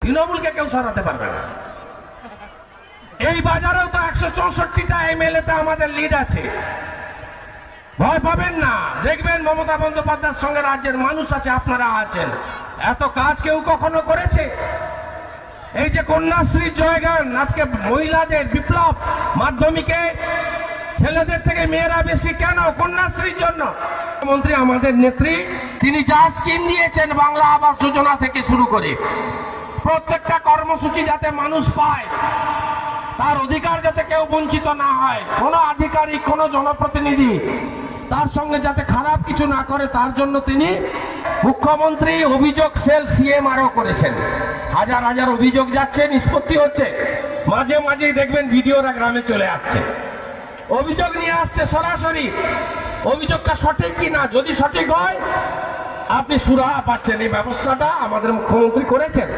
তৃণমূলকে কেউ সরাতে পারবে না। এই বাজারেও তো 164টা এমএলএ তে আমাদের লিড আছে, ভয় পাবেন না। দেখবেন মমতা বন্দ্যোপাধ্যায়ের সঙ্গে রাজ্যের মানুষ আছে, আপনারা আছেন। এত কাজ কেউ কখনো করেছে? এই যে কন্যাশ্রী জয়গান, আজকে মহিলাদের বিপ্লব, মাধ্যমিকে ছেলেদের থেকে মেয়েরা বেশি কেন? কন্যাশ্রীর জন্য। মুখ্যমন্ত্রী আমাদের নেত্রী, তিনি যা স্কিম দিয়েছেন বাংলা আবাস যোজনা থেকে শুরু করে প্রত্যেকটা কর্মসূচি যাতে মানুষ পায়, তার অধিকার যাতে কেউ বঞ্চিত না হয়, কোনো আধিকারিক কোনো জনপ্রতিনিধি তার সঙ্গে যাতে খারাপ কিছু না করে, তার জন্য তিনি মুখ্যমন্ত্রী অভিযোগ সেল সিএমআরও করেছেন। হাজার হাজার অভিযোগ যাচ্ছে, নিষ্পত্তি হচ্ছে। মাঝে মাঝেই দেখবেন ভিডিওরা গ্রামে চলে আসছে, অভিযোগ নিয়ে আসছে সরাসরি। অভিযোগটা সঠিক কিনা, যদি সঠিক হয় আপনি সুরাহা পাচ্ছেন। এই ব্যবস্থাটা আমাদের মুখ্যমন্ত্রী করেছেন।